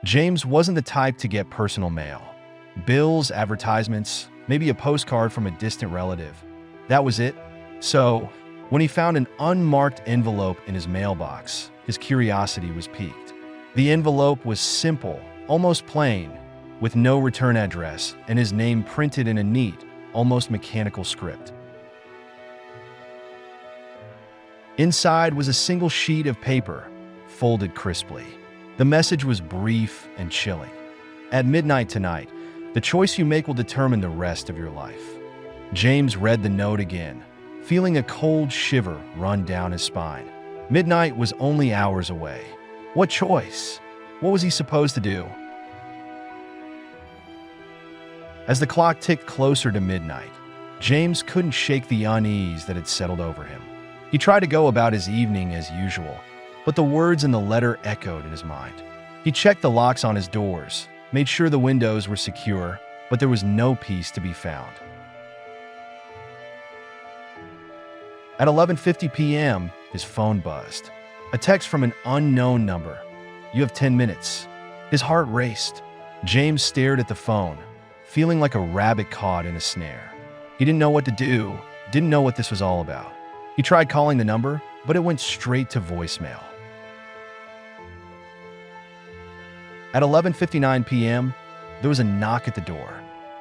James wasn't the type to get personal mail. Bills, advertisements, maybe a postcard from a distant relative. That was it. So, when he found an unmarked envelope in his mailbox, his curiosity was piqued. The envelope was simple, almost plain, with no return address and his name printed in a neat, almost mechanical script. Inside was a single sheet of paper, folded crisply. The message was brief and chilling. At midnight tonight, the choice you make will determine the rest of your life. James read the note again, feeling a cold shiver run down his spine. Midnight was only hours away. What choice? What was he supposed to do? As the clock ticked closer to midnight, James couldn't shake the unease that had settled over him. He tried to go about his evening as usual, but the words in the letter echoed in his mind. He checked the locks on his doors, made sure the windows were secure, but there was no peace to be found. At 11:50 p.m., his phone buzzed. A text from an unknown number. "You have 10 minutes." His heart raced. James stared at the phone, feeling like a rabbit caught in a snare. He didn't know what to do, didn't know what this was all about. He tried calling the number, but it went straight to voicemail. At 11:59 p.m., there was a knock at the door.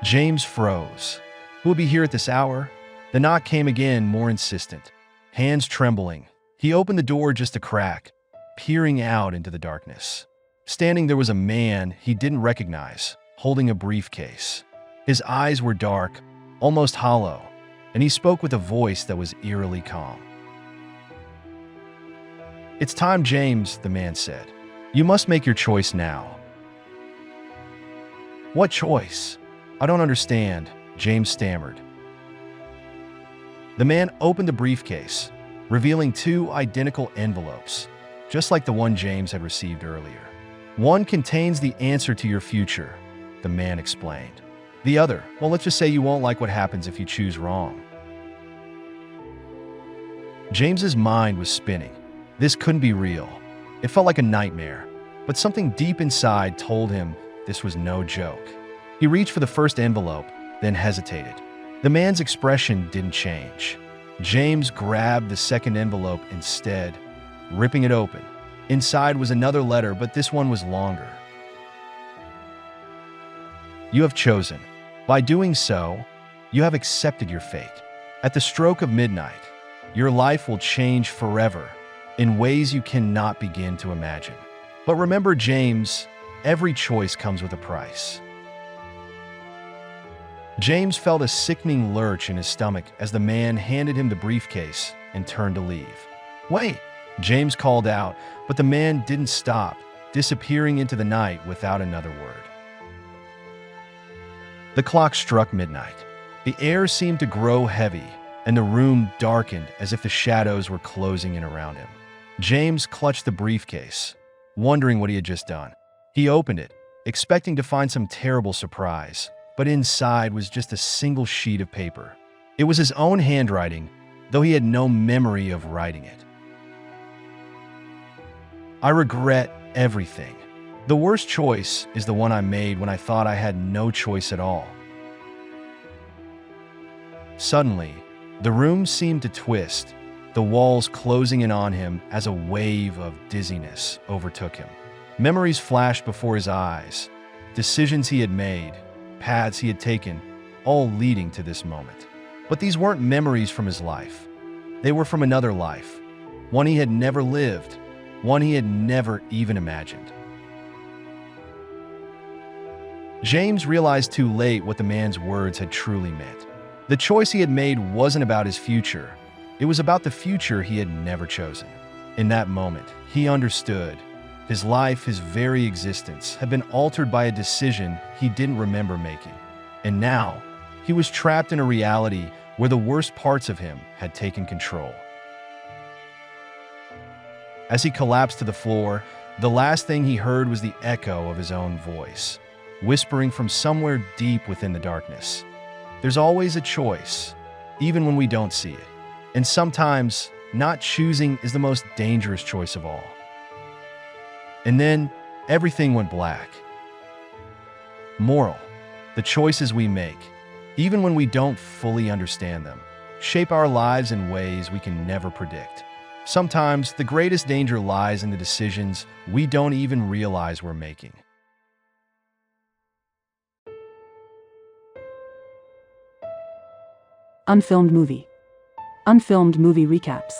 James froze. Who would be here at this hour? The knock came again, more insistent. Hands trembling, he opened the door just a crack, peering out into the darkness. Standing there was a man he didn't recognize, holding a briefcase. His eyes were dark, almost hollow, and he spoke with a voice that was eerily calm. "It's time, James," the man said. "You must make your choice now." "What choice? I don't understand," James stammered. The man opened the briefcase, revealing two identical envelopes, just like the one James had received earlier. "One contains the answer to your future," the man explained. "The other, well, let's just say you won't like what happens if you choose wrong." James's mind was spinning. This couldn't be real. It felt like a nightmare, but something deep inside told him this was no joke. He reached for the first envelope, then hesitated. The man's expression didn't change. James grabbed the second envelope instead, ripping it open. Inside was another letter, but this one was longer. "You have chosen. By doing so, you have accepted your fate. At the stroke of midnight, your life will change forever in ways you cannot begin to imagine. But remember, James, every choice comes with a price." James felt a sickening lurch in his stomach as the man handed him the briefcase and turned to leave. "Wait!" James called out, but the man didn't stop, disappearing into the night without another word. The clock struck midnight. The air seemed to grow heavy, and the room darkened as if the shadows were closing in around him. James clutched the briefcase, wondering what he had just done. He opened it, expecting to find some terrible surprise, but inside was just a single sheet of paper. It was his own handwriting, though he had no memory of writing it. "I regret everything. The worst choice is the one I made when I thought I had no choice at all." Suddenly, the room seemed to twist, the walls closing in on him as a wave of dizziness overtook him. Memories flashed before his eyes, decisions he had made, paths he had taken, all leading to this moment. But these weren't memories from his life. They were from another life, one he had never lived, one he had never even imagined. James realized too late what the man's words had truly meant. The choice he had made wasn't about his future. It was about the future he had never chosen. In that moment, he understood. His life, his very existence, had been altered by a decision he didn't remember making. And now, he was trapped in a reality where the worst parts of him had taken control. As he collapsed to the floor, the last thing he heard was the echo of his own voice, whispering from somewhere deep within the darkness. There's always a choice, even when we don't see it. And sometimes, not choosing is the most dangerous choice of all. And then, everything went black. Moral: the choices we make, even when we don't fully understand them, shape our lives in ways we can never predict. Sometimes, the greatest danger lies in the decisions we don't even realize we're making. Unfilmed Movie. Unfilmed Movie Recaps.